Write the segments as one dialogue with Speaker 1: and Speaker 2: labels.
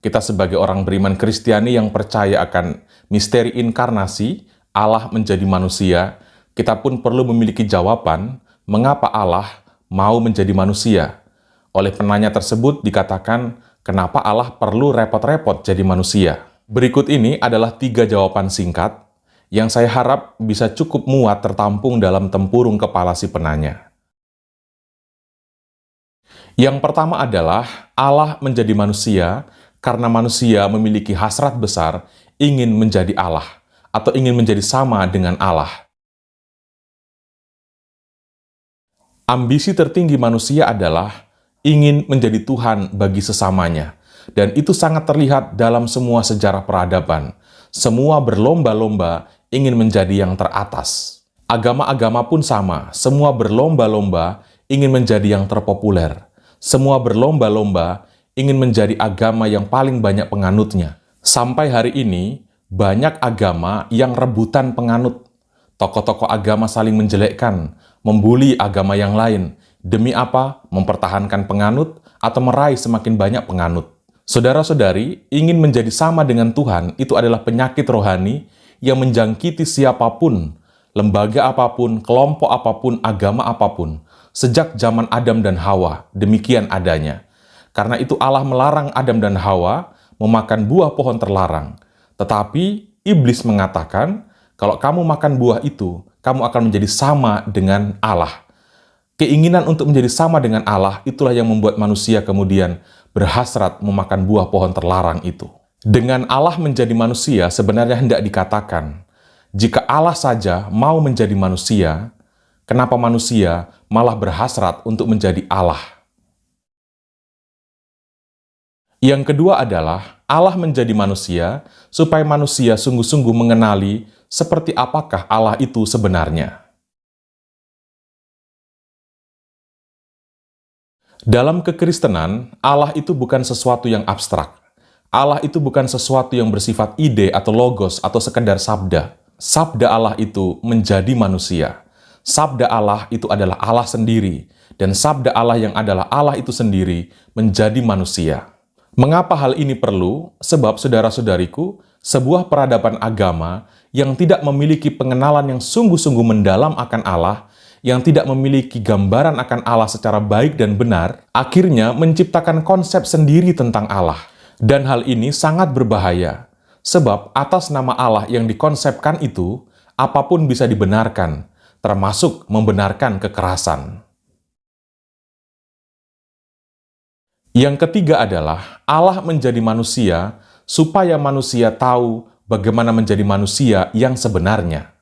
Speaker 1: Kita sebagai orang beriman Kristiani yang percaya akan misteri inkarnasi, Allah menjadi manusia, kita pun perlu memiliki jawaban mengapa Allah mau menjadi manusia. Oleh penanya tersebut dikatakan, kenapa Allah perlu repot-repot jadi manusia? Berikut ini adalah 3 jawaban singkat yang saya harap bisa cukup muat tertampung dalam tempurung kepala si penanya. Yang pertama adalah Allah menjadi manusia karena manusia memiliki hasrat besar ingin menjadi Allah atau ingin menjadi sama dengan Allah. Ambisi tertinggi manusia adalah ingin menjadi Tuhan bagi sesamanya, dan itu sangat terlihat dalam semua sejarah peradaban. Semua berlomba-lomba ingin menjadi yang teratas. Agama-agama pun sama, semua berlomba-lomba ingin menjadi yang terpopuler. Semua berlomba-lomba ingin menjadi agama yang paling banyak penganutnya. Sampai hari ini, banyak agama yang rebutan penganut. Tokoh-tokoh agama saling menjelekkan, membuli agama yang lain. Demi apa? Mempertahankan penganut atau meraih semakin banyak penganut. Saudara-saudari, ingin menjadi sama dengan Tuhan itu adalah penyakit rohani yang menjangkiti siapapun, lembaga apapun, kelompok apapun, agama apapun. Sejak zaman Adam dan Hawa, demikian adanya. Karena itu Allah melarang Adam dan Hawa memakan buah pohon terlarang. Tetapi iblis mengatakan, kalau kamu makan buah itu, kamu akan menjadi sama dengan Allah. Keinginan untuk menjadi sama dengan Allah itulah yang membuat manusia kemudian berhasrat memakan buah pohon terlarang itu. Dengan Allah menjadi manusia sebenarnya hendak dikatakan, jika Allah saja mau menjadi manusia, kenapa manusia malah berhasrat untuk menjadi Allah? Yang kedua adalah Allah menjadi manusia supaya manusia sungguh-sungguh mengenali seperti apakah Allah itu sebenarnya. Dalam kekristenan, Allah itu bukan sesuatu yang abstrak. Allah itu bukan sesuatu yang bersifat ide atau logos atau sekedar sabda. Sabda Allah itu menjadi manusia. Sabda Allah itu adalah Allah sendiri, dan sabda Allah yang adalah Allah itu sendiri menjadi manusia. Mengapa hal ini perlu? Sebab, saudara-saudariku, sebuah peradaban agama yang tidak memiliki pengenalan yang sungguh-sungguh mendalam akan Allah, yang tidak memiliki gambaran akan Allah secara baik dan benar, akhirnya menciptakan konsep sendiri tentang Allah. Dan hal ini sangat berbahaya, sebab atas nama Allah yang dikonsepkan itu, apapun bisa dibenarkan, termasuk membenarkan kekerasan. Yang ketiga adalah Allah menjadi manusia supaya manusia tahu bagaimana menjadi manusia yang sebenarnya.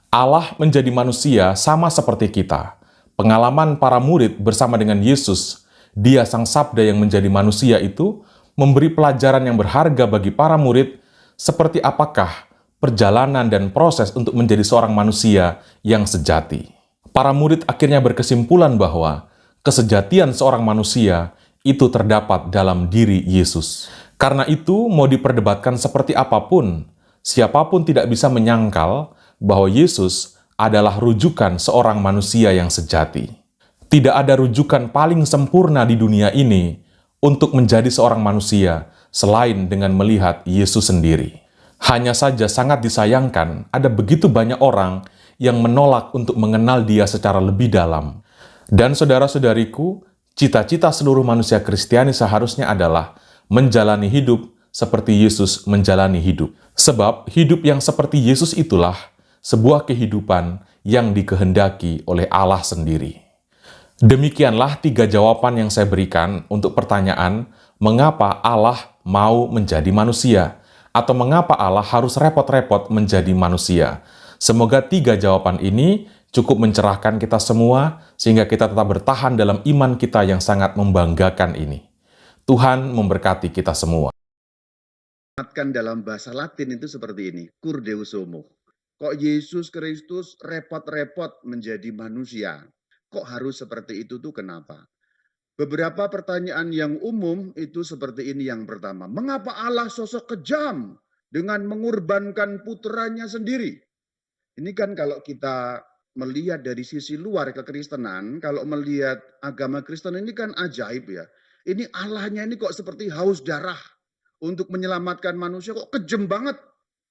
Speaker 1: Allah menjadi manusia sama seperti kita. Pengalaman para murid bersama dengan Yesus, Dia Sang Sabda yang menjadi manusia itu, memberi pelajaran yang berharga bagi para murid seperti apakah perjalanan dan proses untuk menjadi seorang manusia yang sejati. Para murid akhirnya berkesimpulan bahwa kesejatian seorang manusia itu terdapat dalam diri Yesus. Karena itu, mau diperdebatkan seperti apapun, siapapun tidak bisa menyangkal bahwa Yesus adalah rujukan seorang manusia yang sejati. Tidak ada rujukan paling sempurna di dunia ini untuk menjadi seorang manusia selain dengan melihat Yesus sendiri. Hanya saja sangat disayangkan ada begitu banyak orang yang menolak untuk mengenal Dia secara lebih dalam. Dan saudara-saudariku, cita-cita seluruh manusia Kristiani seharusnya adalah menjalani hidup seperti Yesus menjalani hidup. Sebab hidup yang seperti Yesus itulah sebuah kehidupan yang dikehendaki oleh Allah sendiri. Demikianlah 3 jawaban yang saya berikan untuk pertanyaan mengapa Allah mau menjadi manusia, atau mengapa Allah harus repot-repot menjadi manusia. Semoga 3 jawaban ini cukup mencerahkan kita semua, sehingga kita tetap bertahan dalam iman kita yang sangat membanggakan ini. Tuhan memberkati kita semua.
Speaker 2: Dalam bahasa Latin itu seperti ini, cur Deus homo. Kok Yesus Kristus repot-repot menjadi manusia? Kok harus seperti itu tuh kenapa? Beberapa pertanyaan yang umum itu seperti ini. Yang pertama, mengapa Allah sosok kejam dengan mengorbankan putranya sendiri? Ini kan kalau kita melihat dari sisi luar kekristenan, kalau melihat agama Kristen ini kan ajaib ya. Ini Allahnya ini kok seperti haus darah untuk menyelamatkan manusia, kok kejem banget.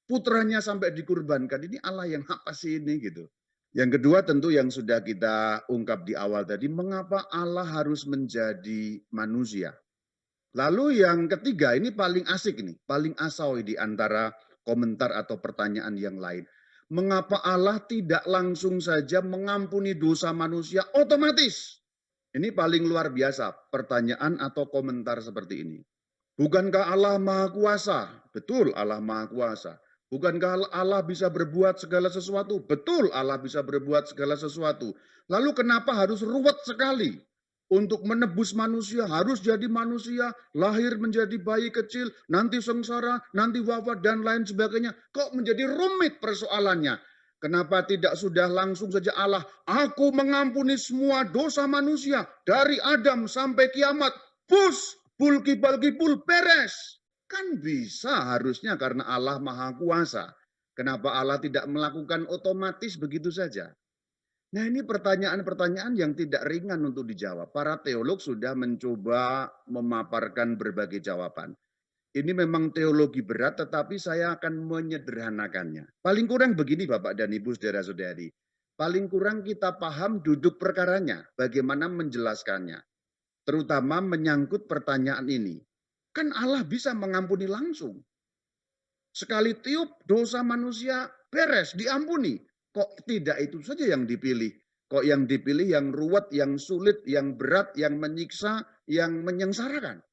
Speaker 2: Putranya sampai dikurbankan. Ini Allah yang apa sih ini gitu. Yang kedua tentu yang sudah kita ungkap di awal tadi, mengapa Allah harus menjadi manusia. Lalu yang ketiga, ini paling asik nih, paling asau di antara komentar atau pertanyaan yang lain. Mengapa Allah tidak langsung saja mengampuni dosa manusia otomatis? Ini paling luar biasa pertanyaan atau komentar seperti ini. Bukankah Allah Maha Kuasa? Betul, Allah Maha Kuasa. Bukankah Allah bisa berbuat segala sesuatu? Betul, Allah bisa berbuat segala sesuatu. Lalu kenapa harus ruwet sekali? Untuk menebus manusia, harus jadi manusia, lahir menjadi bayi kecil, nanti sengsara, nanti wafat, dan lain sebagainya. Kok menjadi rumit persoalannya? Kenapa tidak sudah langsung saja Allah, aku mengampuni semua dosa manusia, dari Adam sampai kiamat. Pus, bul kibal kibul beres. Kan bisa harusnya karena Allah Maha Kuasa. Kenapa Allah tidak melakukan otomatis begitu saja? Nah, ini pertanyaan-pertanyaan yang tidak ringan untuk dijawab. Para teolog sudah mencoba memaparkan berbagai jawaban. Ini memang teologi berat, tetapi saya akan menyederhanakannya. Paling kurang begini Bapak dan Ibu saudara-saudari. Paling kurang kita paham duduk perkaranya, bagaimana menjelaskannya. Terutama menyangkut pertanyaan ini. Kan Allah bisa mengampuni langsung. Sekali tiup dosa manusia beres, diampuni. Kok tidak itu saja yang dipilih? Kok yang dipilih yang ruwet, yang sulit, yang berat, yang menyiksa, yang menyengsarakan?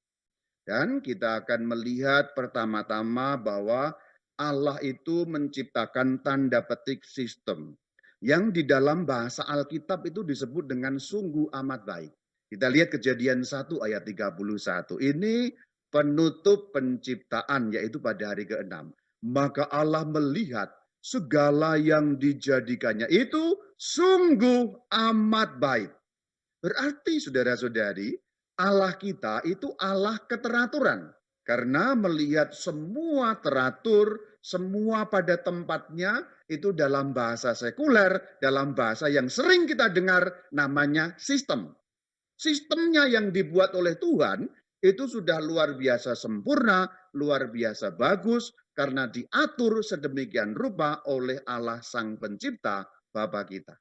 Speaker 2: Dan kita akan melihat pertama-tama bahwa Allah itu menciptakan tanda petik sistem yang di dalam bahasa Alkitab itu disebut dengan sungguh amat baik. Kita lihat Kejadian 1 ayat 31. Ini penutup penciptaan yaitu pada hari ke-6. Maka Allah melihat segala yang dijadikannya itu sungguh amat baik. Berarti saudara-saudari, Allah kita itu Allah keteraturan. Karena melihat semua teratur, semua pada tempatnya, itu dalam bahasa sekuler, dalam bahasa yang sering kita dengar namanya sistem. Sistemnya yang dibuat oleh Tuhan itu sudah luar biasa sempurna, luar biasa bagus, karena diatur sedemikian rupa oleh Allah Sang Pencipta, Bapa kita.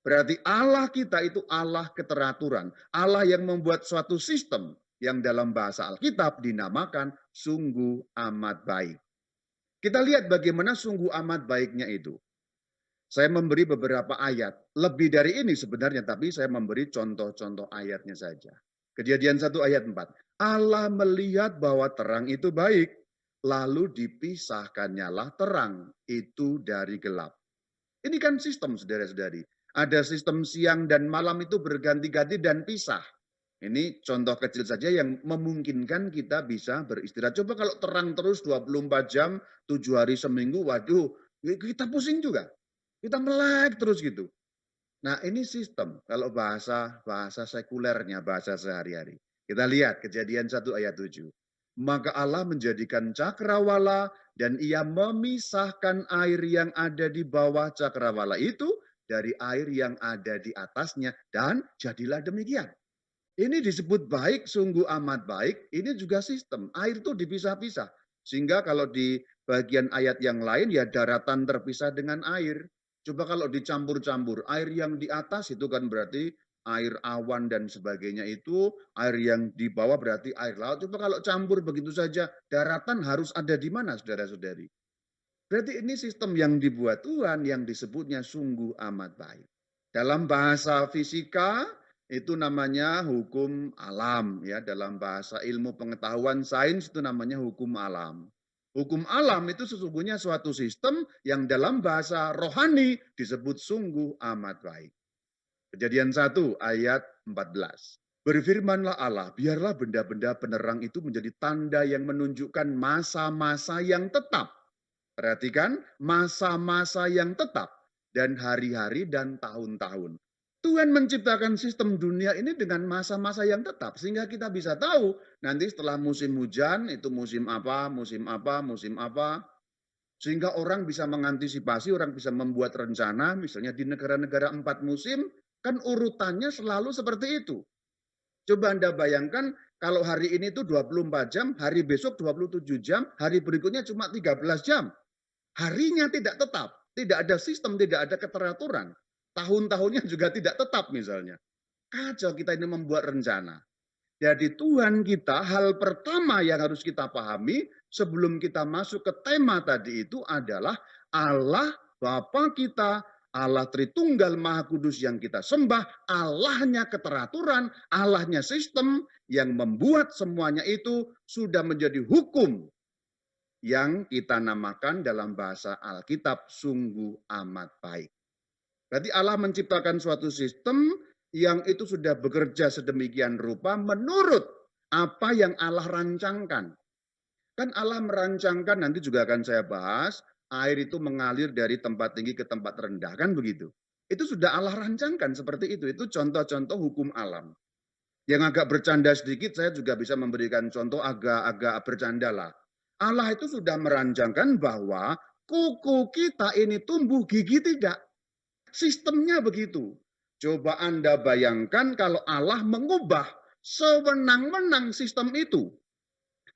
Speaker 2: Berarti Allah kita itu Allah keteraturan. Allah yang membuat suatu sistem yang dalam bahasa Alkitab dinamakan sungguh amat baik. Kita lihat bagaimana sungguh amat baiknya itu. Saya memberi beberapa ayat. Lebih dari ini sebenarnya, tapi saya memberi contoh-contoh ayatnya saja. Kejadian 1 ayat 4. Allah melihat bahwa terang itu baik, lalu dipisahkannyalah terang itu dari gelap. Ini kan sistem, saudara-saudari. Ada sistem siang dan malam itu berganti-ganti dan pisah. Ini contoh kecil saja yang memungkinkan kita bisa beristirahat. Coba kalau terang terus 24 jam, 7 hari seminggu, waduh, kita pusing juga. Kita melek terus gitu. Nah, ini sistem kalau bahasa sekulernya, bahasa sehari-hari. Kita lihat Kejadian 1 ayat 7. Maka Allah menjadikan cakrawala dan ia memisahkan air yang ada di bawah cakrawala itu dari air yang ada di atasnya dan jadilah demikian. Ini disebut baik, sungguh amat baik. Ini juga sistem. Air itu dipisah-pisah. Sehingga kalau di bagian ayat yang lain ya daratan terpisah dengan air. Coba kalau dicampur-campur, air yang di atas itu kan berarti air awan dan sebagainya itu, air yang di bawah berarti air laut. Coba kalau campur begitu saja, daratan harus ada di mana saudara-saudari? Berarti ini sistem yang dibuat Tuhan yang disebutnya sungguh amat baik. Dalam bahasa fisika itu namanya hukum alam ya, dalam bahasa ilmu pengetahuan sains itu namanya hukum alam. Hukum alam itu sesungguhnya suatu sistem yang dalam bahasa rohani disebut sungguh amat baik. Kejadian 1 ayat 14. Berfirmanlah Allah, biarlah benda-benda penerang itu menjadi tanda yang menunjukkan masa-masa yang tetap. Perhatikan, masa-masa yang tetap dan hari-hari dan tahun-tahun. Tuhan menciptakan sistem dunia ini dengan masa-masa yang tetap sehingga kita bisa tahu nanti setelah musim hujan itu musim apa, musim apa, musim apa. Sehingga orang bisa mengantisipasi, orang bisa membuat rencana, misalnya di negara-negara 4 musim, kan urutannya selalu seperti itu. Coba Anda bayangkan kalau hari ini tuh 24 jam, hari besok 27 jam, hari berikutnya cuma 13 jam. Harinya tidak tetap, tidak ada sistem, tidak ada keteraturan. Tahun-tahunnya juga tidak tetap misalnya. Kacau kita ini membuat rencana. Jadi Tuhan kita, hal pertama yang harus kita pahami sebelum kita masuk ke tema tadi itu adalah Allah Bapa kita, Allah Tritunggal Maha Kudus yang kita sembah, Allahnya keteraturan, Allahnya sistem yang membuat semuanya itu sudah menjadi hukum yang kita namakan dalam bahasa Alkitab sungguh amat baik. Berarti Allah menciptakan suatu sistem yang itu sudah bekerja sedemikian rupa menurut apa yang Allah rancangkan. Kan Allah merancangkan, nanti juga akan saya bahas, air itu mengalir dari tempat tinggi ke tempat rendah, kan begitu. Itu sudah Allah rancangkan seperti itu. Itu contoh-contoh hukum alam. Yang agak bercanda sedikit, saya juga bisa memberikan contoh agak-agak bercanda lah. Allah itu sudah merancangkan bahwa kuku kita ini tumbuh, gigi tidak. Sistemnya begitu. Coba Anda bayangkan kalau Allah mengubah sewenang-wenang sistem itu.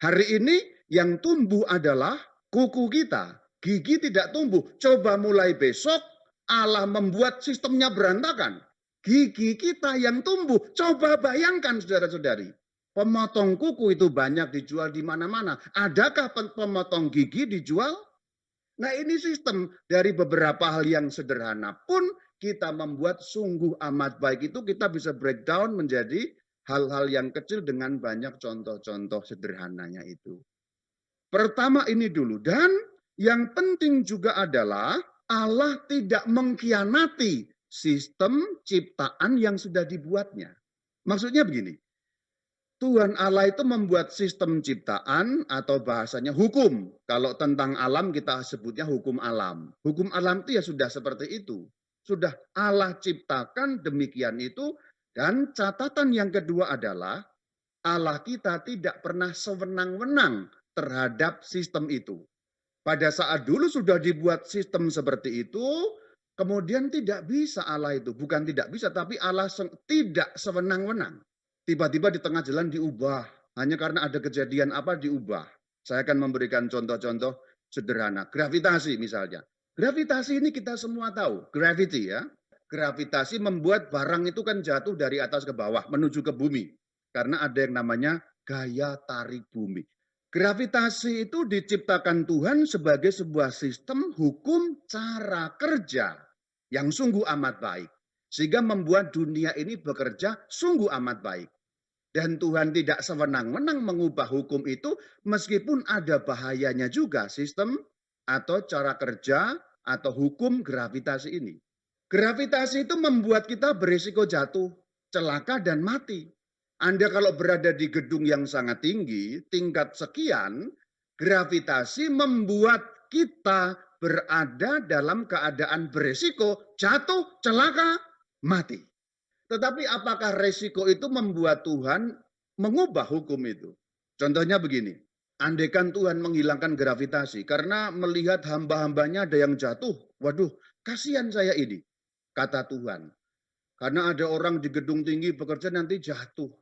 Speaker 2: Hari ini yang tumbuh adalah kuku kita. Gigi tidak tumbuh. Coba mulai besok Allah membuat sistemnya berantakan. Gigi kita yang tumbuh. Coba bayangkan saudara-saudari. Pemotong kuku itu banyak dijual di mana-mana. Adakah pemotong gigi dijual? Nah ini sistem dari beberapa hal yang sederhana pun kita membuat sungguh amat baik itu kita bisa breakdown menjadi hal-hal yang kecil dengan banyak contoh-contoh sederhananya itu. Pertama ini dulu dan yang penting juga adalah Allah tidak mengkhianati sistem ciptaan yang sudah dibuatnya. Maksudnya begini, Tuhan Allah itu membuat sistem ciptaan atau bahasanya hukum. Kalau tentang alam kita sebutnya hukum alam. Hukum alam itu ya sudah seperti itu. Sudah Allah ciptakan demikian itu. Dan catatan yang kedua adalah Allah kita tidak pernah sewenang-wenang terhadap sistem itu. Pada saat dulu sudah dibuat sistem seperti itu, kemudian tidak bisa Allah itu. Bukan tidak bisa, tapi Allah tidak sewenang-wenang. Tiba-tiba di tengah jalan diubah. Hanya karena ada kejadian apa diubah. Saya akan memberikan contoh-contoh sederhana. Gravitasi misalnya. Gravitasi ini kita semua tahu. Gravity ya. Gravitasi membuat barang itu kan jatuh dari atas ke bawah menuju ke bumi. Karena ada yang namanya gaya tarik bumi. Gravitasi itu diciptakan Tuhan sebagai sebuah sistem hukum cara kerja yang sungguh amat baik. Sehingga membuat dunia ini bekerja sungguh amat baik. Dan Tuhan tidak sewenang-wenang mengubah hukum itu meskipun ada bahayanya juga sistem atau cara kerja atau hukum gravitasi ini. Gravitasi itu membuat kita berisiko jatuh, celaka dan mati. Anda kalau berada di gedung yang sangat tinggi, tingkat sekian, gravitasi membuat kita berada dalam keadaan berisiko, jatuh, celaka, mati. Tetapi apakah resiko itu membuat Tuhan mengubah hukum itu? Contohnya begini, andaikan Tuhan menghilangkan gravitasi karena melihat hamba-hambanya ada yang jatuh. Waduh, kasihan saya ini, kata Tuhan. Karena ada orang di gedung tinggi bekerja nanti jatuh.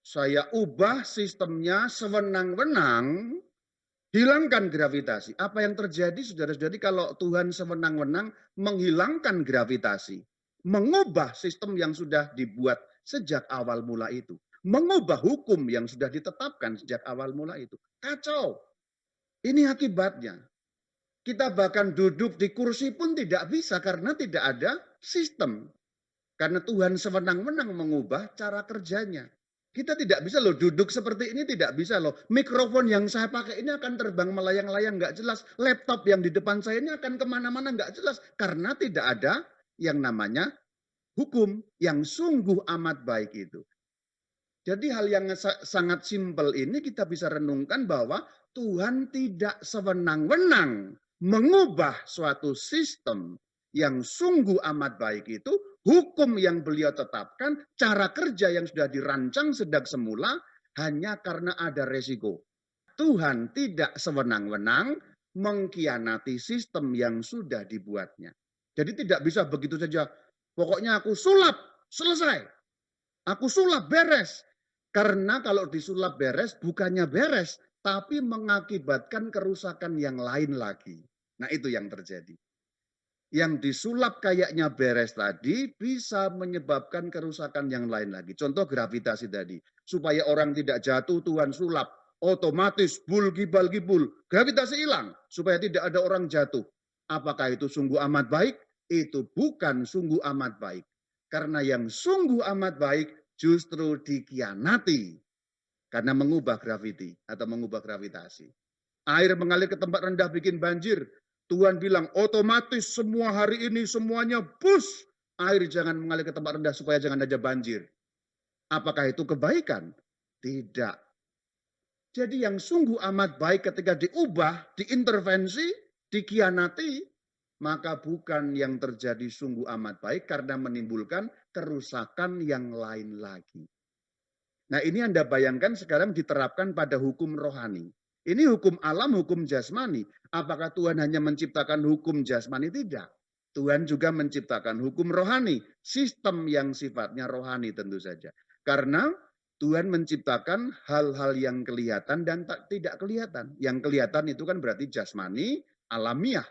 Speaker 2: Saya ubah sistemnya sewenang-wenang, hilangkan gravitasi. Apa yang terjadi saudara-saudari kalau Tuhan sewenang-wenang menghilangkan gravitasi? Mengubah sistem yang sudah dibuat sejak awal mula itu. Mengubah hukum yang sudah ditetapkan sejak awal mula itu. Kacau. Ini akibatnya. Kita bahkan duduk di kursi pun tidak bisa karena tidak ada sistem. Karena Tuhan sewenang-wenang mengubah cara kerjanya. Kita tidak bisa loh duduk seperti ini, tidak bisa loh. Mikrofon yang saya pakai ini akan terbang melayang-layang nggak jelas. Laptop yang di depan saya ini akan kemana-mana nggak jelas. Karena tidak ada yang namanya hukum yang sungguh amat baik itu. Jadi hal yang sangat simpel ini kita bisa renungkan bahwa Tuhan tidak sewenang-wenang mengubah suatu sistem yang sungguh amat baik itu, hukum yang beliau tetapkan, cara kerja yang sudah dirancang sejak semula hanya karena ada resiko. Tuhan tidak sewenang-wenang mengkhianati sistem yang sudah dibuatnya. Jadi tidak bisa begitu saja, pokoknya aku sulap, selesai. Aku sulap, beres. Karena kalau disulap beres, bukannya beres, tapi mengakibatkan kerusakan yang lain lagi. Nah itu yang terjadi. Yang disulap kayaknya beres tadi bisa menyebabkan kerusakan yang lain lagi. Contoh gravitasi tadi. Supaya orang tidak jatuh, Tuhan sulap. Otomatis bul gibal gibul. Gravitasi hilang. Supaya tidak ada orang jatuh. Apakah itu sungguh amat baik? Itu bukan sungguh amat baik. Karena yang sungguh amat baik justru dikhianati. Karena mengubah graviti atau mengubah gravitasi. Air mengalir ke tempat rendah bikin banjir. Tuhan bilang otomatis semua hari ini semuanya bus. Air jangan mengalir ke tempat rendah supaya jangan ada banjir. Apakah itu kebaikan? Tidak. Jadi yang sungguh amat baik ketika diubah, diintervensi, dikhianati, maka bukan yang terjadi sungguh amat baik karena menimbulkan kerusakan yang lain lagi. Nah ini Anda bayangkan sekarang diterapkan pada hukum rohani. Ini hukum alam, hukum jasmani. Apakah Tuhan hanya menciptakan hukum jasmani? Tidak. Tuhan juga menciptakan hukum rohani. Sistem yang sifatnya rohani tentu saja. Karena Tuhan menciptakan hal-hal yang kelihatan dan tidak kelihatan. Yang kelihatan itu kan berarti jasmani, alamiah.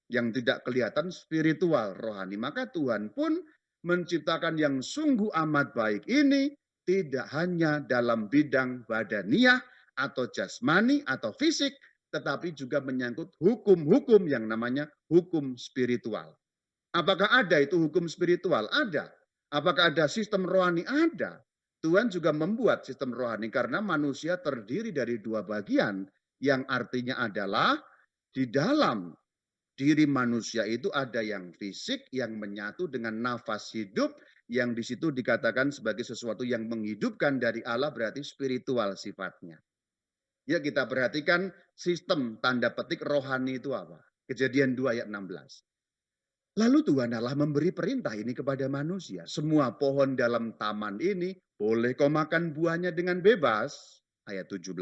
Speaker 2: Yang tidak kelihatan spiritual, rohani. Maka Tuhan pun menciptakan yang sungguh amat baik ini tidak hanya dalam bidang badaniah atau jasmani atau fisik, tetapi juga menyangkut hukum-hukum yang namanya hukum spiritual. Apakah ada itu hukum spiritual? Ada. Apakah ada sistem rohani? Ada. Tuhan juga membuat sistem rohani karena manusia terdiri dari dua bagian yang artinya adalah di dalam diri manusia itu ada yang fisik yang menyatu dengan nafas hidup yang di situ dikatakan sebagai sesuatu yang menghidupkan dari Allah berarti spiritual sifatnya. Ya kita perhatikan sistem tanda petik rohani itu apa? Kejadian 2 ayat 16. Lalu Tuhan Allah memberi perintah ini kepada manusia. Semua pohon dalam taman ini boleh kau makan buahnya dengan bebas. Ayat 17.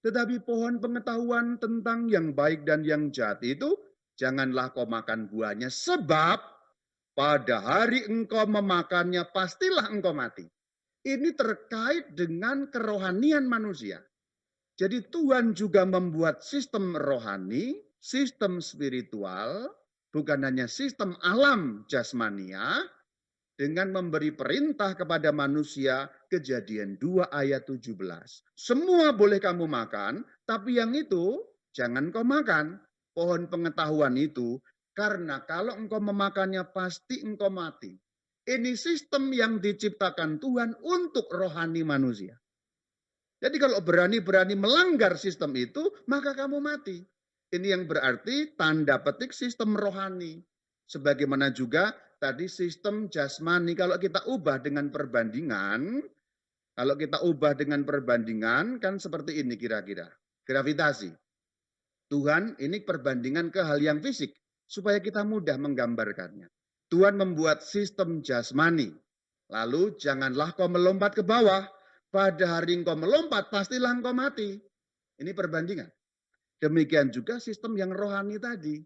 Speaker 2: Tetapi pohon pengetahuan tentang yang baik dan yang jahat itu janganlah kau makan buahnya sebab pada hari engkau memakannya pastilah engkau mati. Ini terkait dengan kerohanian manusia. Jadi Tuhan juga membuat sistem rohani, sistem spiritual, bukan hanya sistem alam jasmania, dengan memberi perintah kepada manusia, Kejadian 2 ayat 17. Semua boleh kamu makan, tapi yang itu jangan kau makan. Pohon pengetahuan itu, karena kalau engkau memakannya pasti engkau mati. Ini sistem yang diciptakan Tuhan untuk rohani manusia. Jadi kalau berani-berani melanggar sistem itu, maka kamu mati. Ini yang berarti tanda petik sistem rohani. Sebagaimana juga tadi sistem jasmani. Kalau kita ubah dengan perbandingan, kan seperti ini kira-kira. Gravitasi. Tuhan ini perbandingan ke hal yang fisik. Supaya kita mudah menggambarkannya. Tuhan membuat sistem jasmani. Lalu janganlah kau melompat ke bawah. Pada hari engkau melompat, pastilah engkau mati. Ini perbandingan. Demikian juga sistem yang rohani tadi.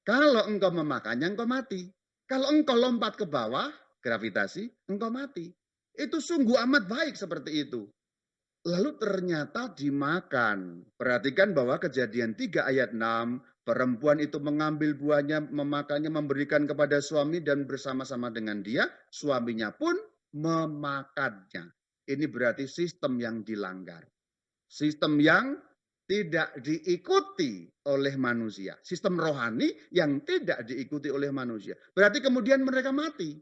Speaker 2: Kalau engkau memakannya, engkau mati. Kalau engkau lompat ke bawah, gravitasi, engkau mati. Itu sungguh amat baik seperti itu. Lalu ternyata dimakan. Perhatikan bahwa Kejadian 3 ayat 6, perempuan itu mengambil buahnya, memakannya, memberikan kepada suami dan bersama-sama dengan dia, suaminya pun memakannya. Ini berarti sistem yang dilanggar. Sistem yang tidak diikuti oleh manusia. Sistem rohani yang tidak diikuti oleh manusia. Berarti kemudian mereka mati.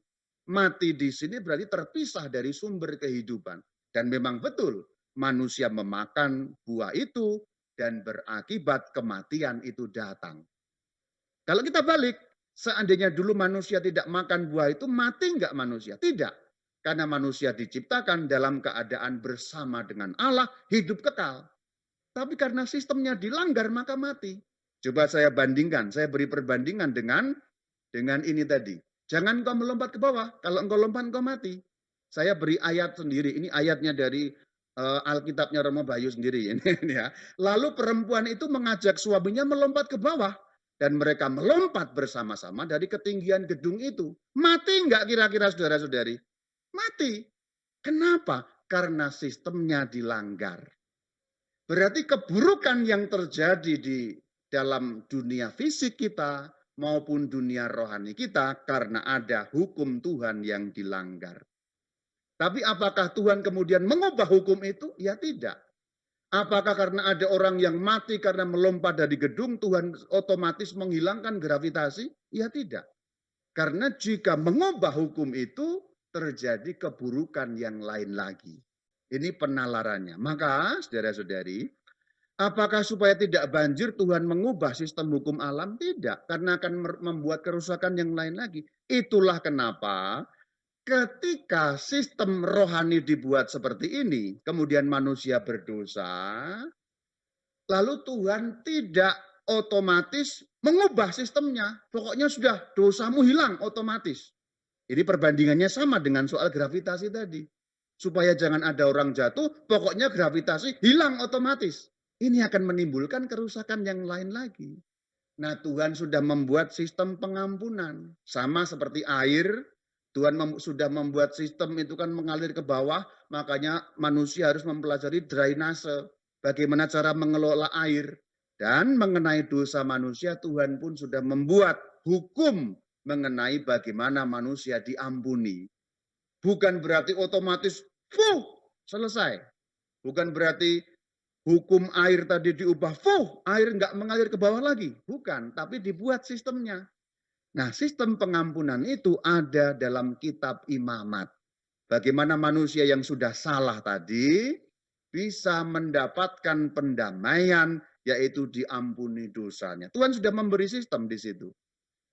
Speaker 2: Mati di sini berarti terpisah dari sumber kehidupan. Dan memang betul, manusia memakan buah itu dan berakibat kematian itu datang. Kalau kita balik, seandainya dulu manusia tidak makan buah itu, mati enggak manusia? Tidak. Karena manusia diciptakan dalam keadaan bersama dengan Allah, hidup kekal. Tapi karena sistemnya dilanggar, maka mati. Coba saya bandingkan, saya beri perbandingan dengan ini tadi. Jangan kau melompat ke bawah, kalau engkau lompat engkau mati. Saya beri ayat sendiri, ini ayatnya dari Alkitabnya Romo Bayu sendiri ini ya. Lalu perempuan itu mengajak suaminya melompat ke bawah dan mereka melompat bersama-sama dari ketinggian gedung itu. Mati enggak kira-kira saudara-saudari? Mati. Kenapa? Karena sistemnya dilanggar. Berarti keburukan yang terjadi di dalam dunia fisik kita maupun dunia rohani kita karena ada hukum Tuhan yang dilanggar. Tapi apakah Tuhan kemudian mengubah hukum itu? Ya tidak. Apakah karena ada orang yang mati karena melompat dari gedung, Tuhan otomatis menghilangkan gravitasi? Ya tidak. Karena jika mengubah hukum itu, terjadi keburukan yang lain lagi. Ini penalarannya. Maka, saudara-saudari, apakah supaya tidak banjir Tuhan mengubah sistem hukum alam? Tidak, karena akan membuat kerusakan yang lain lagi. Itulah kenapa ketika sistem rohani dibuat seperti ini, kemudian manusia berdosa, lalu Tuhan tidak otomatis mengubah sistemnya. Pokoknya sudah dosamu hilang otomatis. Ini perbandingannya sama dengan soal gravitasi tadi. Supaya jangan ada orang jatuh, pokoknya gravitasi hilang otomatis. Ini akan menimbulkan kerusakan yang lain lagi. Nah, Tuhan sudah membuat sistem pengampunan. Sama seperti air, Tuhan sudah membuat sistem itu kan mengalir ke bawah, makanya manusia harus mempelajari drainase. Bagaimana cara mengelola air. Dan mengenai dosa manusia, Tuhan pun sudah membuat hukum mengenai bagaimana manusia diampuni. Bukan berarti otomatis, selesai. Bukan berarti hukum air tadi diubah, air nggak mengalir ke bawah lagi. Bukan, tapi dibuat sistemnya. Nah, sistem pengampunan itu ada dalam kitab Imamat. Bagaimana manusia yang sudah salah tadi bisa mendapatkan pendamaian, yaitu diampuni dosanya. Tuhan sudah memberi sistem di situ.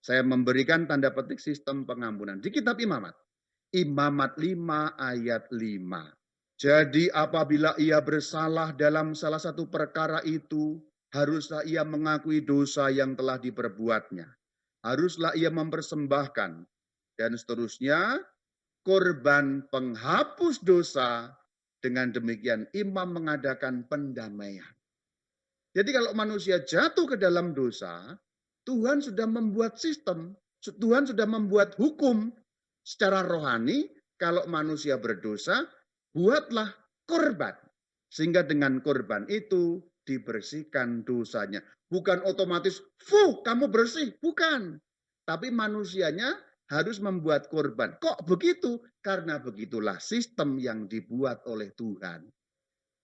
Speaker 2: Saya memberikan tanda petik sistem pengampunan di kitab Imamat. Imamat 5 ayat 5. Jadi apabila ia bersalah dalam salah satu perkara itu, haruslah ia mengakui dosa yang telah diperbuatnya. Haruslah ia mempersembahkan dan seterusnya korban penghapus dosa. Dengan demikian imam mengadakan pendamaian. Jadi kalau manusia jatuh ke dalam dosa, Tuhan sudah membuat sistem, Tuhan sudah membuat hukum secara rohani. Kalau manusia berdosa, buatlah korban. Sehingga dengan korban itu dibersihkan dosanya. Bukan otomatis, kamu bersih. Bukan. Tapi manusianya harus membuat korban. Kok begitu? Karena begitulah sistem yang dibuat oleh Tuhan.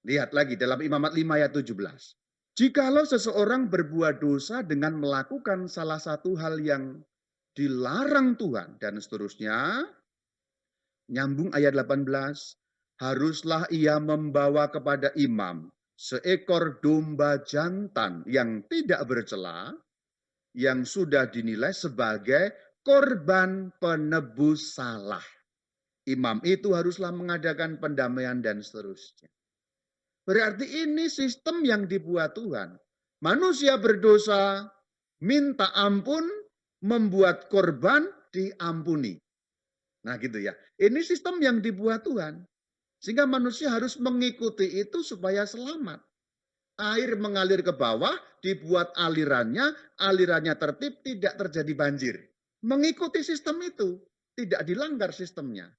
Speaker 2: Lihat lagi dalam Imamat 5 ayat 17. Jikalau seseorang berbuat dosa dengan melakukan salah satu hal yang dilarang Tuhan dan seterusnya, nyambung ayat 18, haruslah ia membawa kepada imam seekor domba jantan yang tidak bercela, yang sudah dinilai sebagai korban penebus salah. Imam itu haruslah mengadakan pendamaian dan seterusnya. Berarti ini sistem yang dibuat Tuhan. Manusia berdosa, minta ampun, membuat korban, diampuni. Nah gitu ya. Ini sistem yang dibuat Tuhan. Sehingga manusia harus mengikuti itu supaya selamat. Air mengalir ke bawah, dibuat alirannya tertib, tidak terjadi banjir. Mengikuti sistem itu, tidak dilanggar sistemnya.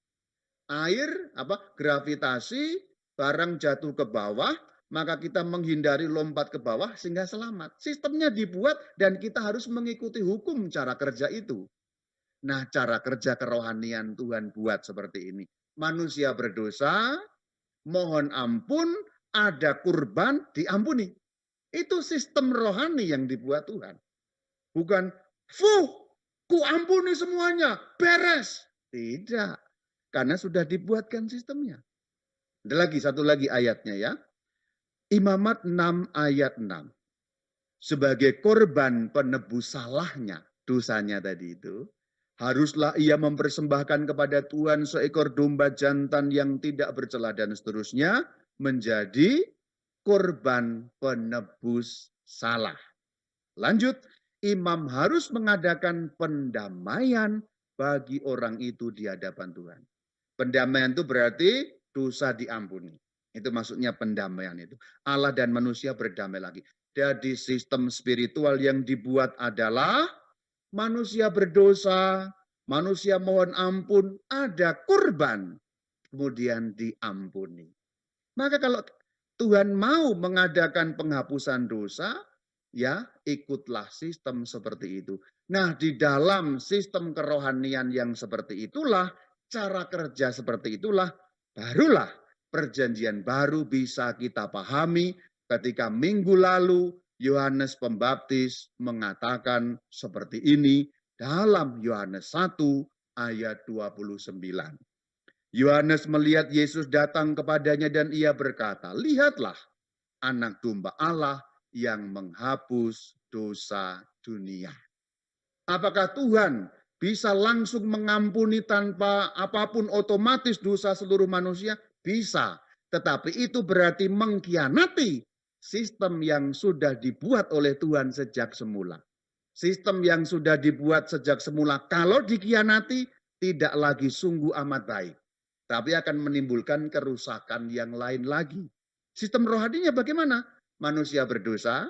Speaker 2: Air, gravitasi, barang jatuh ke bawah, maka kita menghindari lompat ke bawah sehingga selamat. Sistemnya dibuat dan kita harus mengikuti hukum cara kerja itu. Nah, cara kerja kerohanian Tuhan buat seperti ini. Manusia berdosa, mohon ampun, ada kurban, diampuni. Itu sistem rohani yang dibuat Tuhan. Bukan, ku ampuni semuanya, beres. Tidak, karena sudah dibuatkan sistemnya. Ada lagi, satu lagi ayatnya ya. Imamat 6 ayat 6. Sebagai korban penebus salahnya, dosanya tadi itu, haruslah ia mempersembahkan kepada Tuhan seekor domba jantan yang tidak bercela dan seterusnya, menjadi korban penebus salah. Lanjut, imam harus mengadakan pendamaian bagi orang itu di hadapan Tuhan. Pendamaian itu berarti dosa diampuni. Itu maksudnya pendamaian itu. Allah dan manusia berdamai lagi. Jadi sistem spiritual yang dibuat adalah manusia berdosa, manusia mohon ampun, ada kurban, kemudian diampuni. Maka kalau Tuhan mau mengadakan penghapusan dosa, ya ikutlah sistem seperti itu. Nah, di dalam sistem kerohanian yang seperti itulah, cara kerja seperti itulah, barulah perjanjian baru bisa kita pahami ketika minggu lalu Yohanes Pembaptis mengatakan seperti ini dalam Yohanes 1 ayat 29. Yohanes melihat Yesus datang kepadanya dan ia berkata, "Lihatlah anak domba Allah yang menghapus dosa dunia." Apakah Tuhan bisa langsung mengampuni tanpa apapun otomatis dosa seluruh manusia? Bisa. Tetapi itu berarti mengkhianati sistem yang sudah dibuat oleh Tuhan sejak semula. Sistem yang sudah dibuat sejak semula, kalau dikhianati, tidak lagi sungguh amat baik. Tapi akan menimbulkan kerusakan yang lain lagi. Sistem rohaninya bagaimana? Manusia berdosa,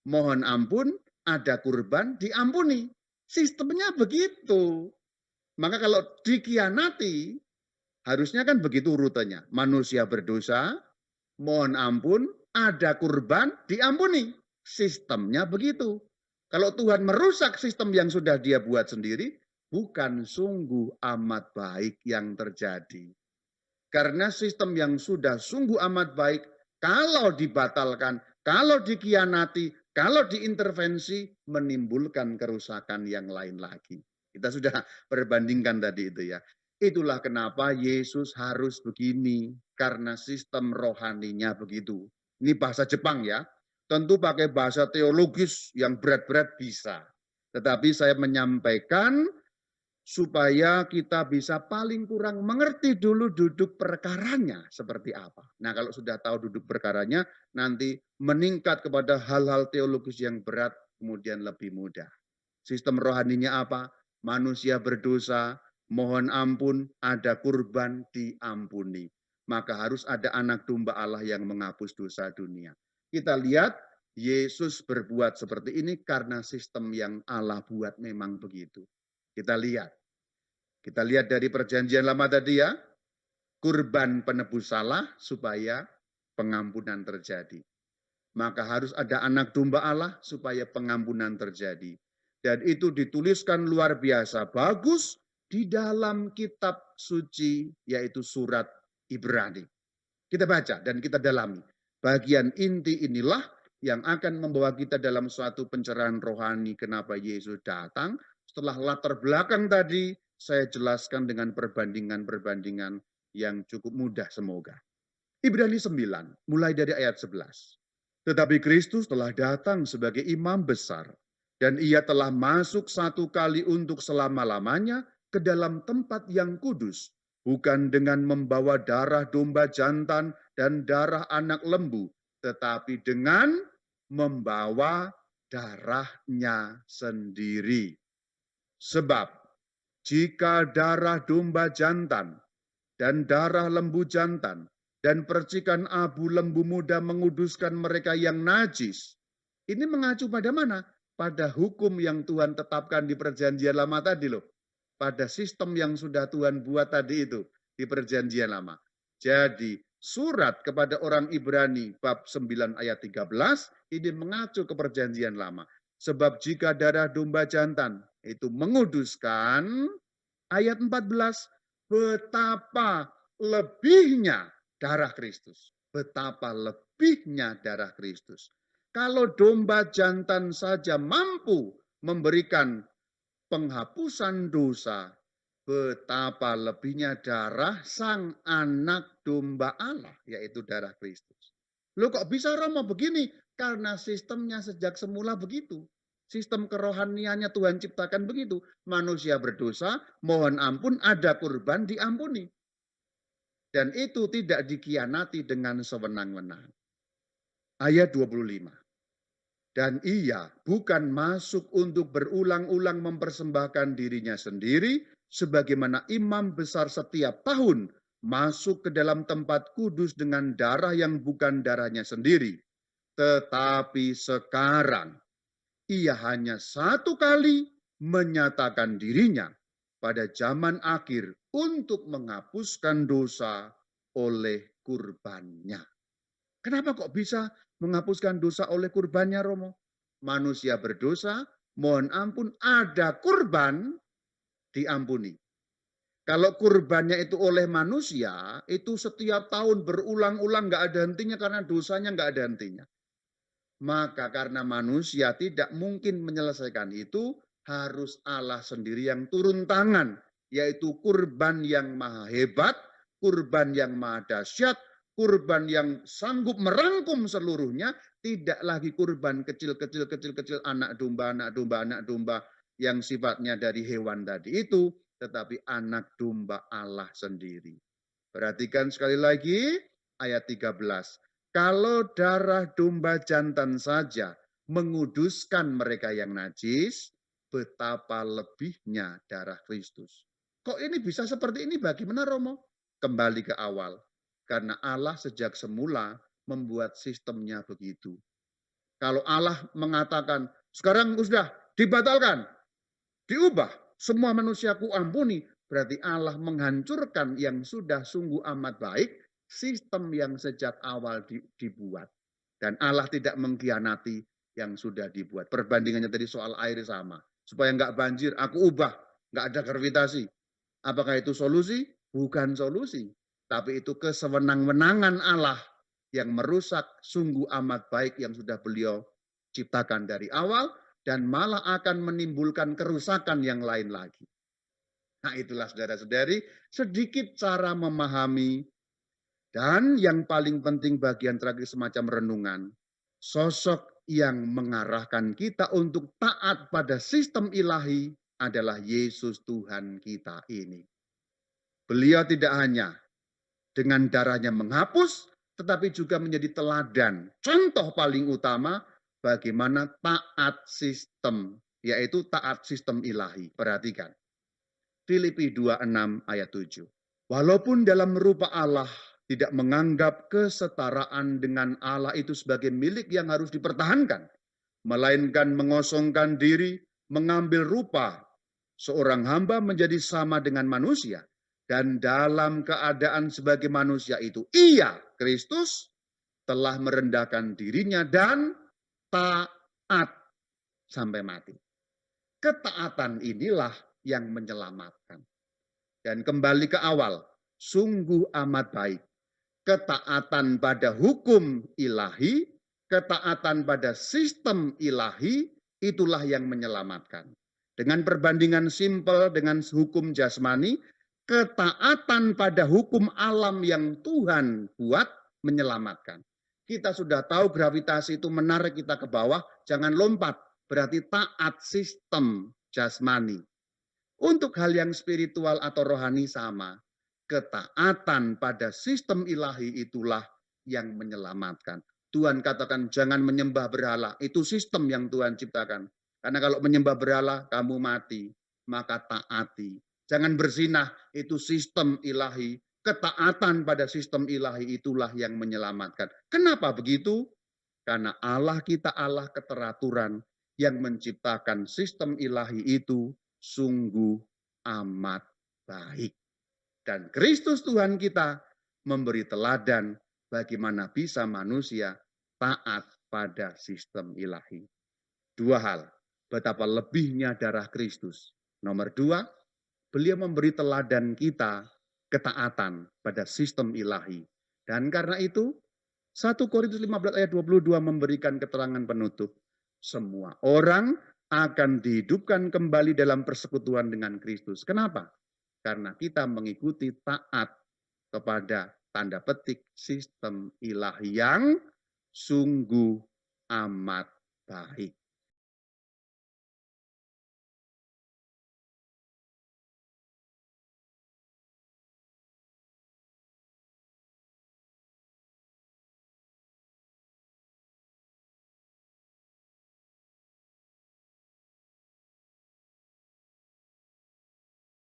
Speaker 2: mohon ampun, ada kurban, diampuni. Sistemnya begitu. Maka kalau dikhianati, harusnya kan begitu rutenya. Manusia berdosa, mohon ampun, ada kurban, diampuni. Sistemnya begitu. Kalau Tuhan merusak sistem yang sudah dia buat sendiri, bukan sungguh amat baik yang terjadi. Karena sistem yang sudah sungguh amat baik, kalau dibatalkan, kalau dikhianati, kalau diintervensi, menimbulkan kerusakan yang lain lagi. Kita sudah perbandingkan tadi itu ya. Itulah kenapa Yesus harus begini, karena sistem rohaninya begitu. Ini bahasa Jepang ya. Tentu pakai bahasa teologis yang berat-berat bisa. Tetapi saya menyampaikan supaya kita bisa paling kurang mengerti dulu duduk perkaranya seperti apa. Nah, kalau sudah tahu duduk perkaranya, nanti meningkat kepada hal-hal teologis yang berat, kemudian lebih mudah. Sistem rohaninya apa? Manusia berdosa, mohon ampun, ada kurban, diampuni. Maka harus ada anak domba Allah yang menghapus dosa dunia. Kita lihat, Yesus berbuat seperti ini karena sistem yang Allah buat memang begitu. Kita lihat dari perjanjian lama tadi ya, kurban penebus salah supaya pengampunan terjadi. Maka harus ada anak domba Allah supaya pengampunan terjadi. Dan itu dituliskan luar biasa bagus di dalam kitab suci, yaitu surat Ibrani. Kita baca dan kita dalami. Bagian inti inilah yang akan membawa kita dalam suatu pencerahan rohani kenapa Yesus datang. Setelah latar belakang tadi, saya jelaskan dengan perbandingan-perbandingan yang cukup mudah semoga. Ibrani 9, mulai dari ayat 11. Tetapi Kristus telah datang sebagai imam besar, dan ia telah masuk satu kali untuk selama-lamanya ke dalam tempat yang kudus, bukan dengan membawa darah domba jantan dan darah anak lembu, tetapi dengan membawa darahnya sendiri. Sebab jika darah domba jantan dan darah lembu jantan dan percikan abu lembu muda menguduskan mereka yang najis, ini mengacu pada mana? Pada hukum yang Tuhan tetapkan di perjanjian lama tadi loh. Pada sistem yang sudah Tuhan buat tadi itu di perjanjian lama. Jadi surat kepada orang Ibrani bab 9 ayat 13 ini mengacu ke perjanjian lama. Sebab jika darah domba jantan itu menguduskan, ayat 14, betapa lebihnya darah Kristus. Betapa lebihnya darah Kristus. Kalau domba jantan saja mampu memberikan penghapusan dosa, betapa lebihnya darah sang anak domba Allah, yaitu darah Kristus. Loh kok bisa Romo begini? Karena sistemnya sejak semula begitu. Sistem kerohaniannya Tuhan ciptakan begitu. Manusia berdosa, mohon ampun, ada kurban, diampuni. Dan itu tidak dikhianati dengan sewenang-wenang. Ayat 25. Dan ia bukan masuk untuk berulang-ulang mempersembahkan dirinya sendiri, sebagaimana imam besar setiap tahun masuk ke dalam tempat kudus dengan darah yang bukan darahnya sendiri. Tetapi sekarang ia hanya satu kali menyatakan dirinya pada zaman akhir untuk menghapuskan dosa oleh kurbannya. Kenapa kok bisa menghapuskan dosa oleh kurbannya, Romo? Manusia berdosa, mohon ampun, ada kurban, diampuni. Kalau kurbannya itu oleh manusia, itu setiap tahun berulang-ulang nggak ada hentinya karena dosanya nggak ada hentinya. Maka karena manusia tidak mungkin menyelesaikan itu, harus Allah sendiri yang turun tangan, yaitu kurban yang maha hebat, kurban yang maha dahsyat, kurban yang sanggup merangkum seluruhnya, tidak lagi kurban kecil-kecil anak domba, anak domba, anak domba yang sifatnya dari hewan tadi itu, tetapi anak domba Allah sendiri. Perhatikan sekali lagi ayat 13. Kalau darah domba jantan saja menguduskan mereka yang najis, betapa lebihnya darah Kristus. Kok ini bisa seperti ini? Bagaimana, Romo? Kembali ke awal. Karena Allah sejak semula membuat sistemnya begitu. Kalau Allah mengatakan, sekarang sudah dibatalkan, diubah, semua manusiaku ampuni, berarti Allah menghancurkan yang sudah sungguh amat baik, sistem yang sejak awal dibuat. Dan Allah tidak mengkhianati yang sudah dibuat. Perbandingannya tadi soal air sama. Supaya nggak banjir, aku ubah. Nggak ada gravitasi. Apakah itu solusi? Bukan solusi. Tapi itu kesewenang-wenangan Allah yang merusak sungguh amat baik yang sudah beliau ciptakan dari awal dan malah akan menimbulkan kerusakan yang lain lagi. Nah itulah saudara-saudari, sedikit cara memahami dan yang paling penting bagian terakhir semacam renungan, sosok yang mengarahkan kita untuk taat pada sistem ilahi adalah Yesus Tuhan kita ini. Beliau tidak hanya dengan darahnya menghapus, tetapi juga menjadi teladan. Contoh paling utama bagaimana taat sistem, yaitu taat sistem ilahi. Perhatikan. Filipi 26 ayat 7. Walaupun dalam rupa Allah tidak menganggap kesetaraan dengan Allah itu sebagai milik yang harus dipertahankan, melainkan mengosongkan diri, mengambil rupa seorang hamba menjadi sama dengan manusia, dan dalam keadaan sebagai manusia itu, ia, Kristus, telah merendahkan dirinya dan taat sampai mati. Ketaatan inilah yang menyelamatkan. Dan kembali ke awal, sungguh amat baik. Ketaatan pada hukum ilahi, ketaatan pada sistem ilahi, itulah yang menyelamatkan. Dengan perbandingan simpel dengan hukum jasmani, ketaatan pada hukum alam yang Tuhan buat menyelamatkan. Kita sudah tahu gravitasi itu menarik kita ke bawah, jangan lompat. Berarti taat sistem jasmani. Untuk hal yang spiritual atau rohani sama. Ketaatan pada sistem ilahi itulah yang menyelamatkan. Tuhan katakan jangan menyembah berhala. Itu sistem yang Tuhan ciptakan. Karena kalau menyembah berhala, kamu mati. Maka taati. Jangan berzinah, itu sistem ilahi. Ketaatan pada sistem ilahi itulah yang menyelamatkan. Kenapa begitu? Karena Allah kita Allah keteraturan yang menciptakan sistem ilahi itu sungguh amat baik. Dan Kristus Tuhan kita memberi teladan bagaimana bisa manusia taat pada sistem ilahi. Dua hal, betapa lebihnya darah Kristus. Nomor dua, beliau memberi teladan kita ketaatan pada sistem ilahi. Dan karena itu, 1 Korintus 15 ayat 22 memberikan keterangan penutup. Semua orang akan dihidupkan kembali dalam persekutuan dengan Kristus. Kenapa? Karena kita mengikuti taat kepada tanda petik sistem ilahi yang sungguh amat baik.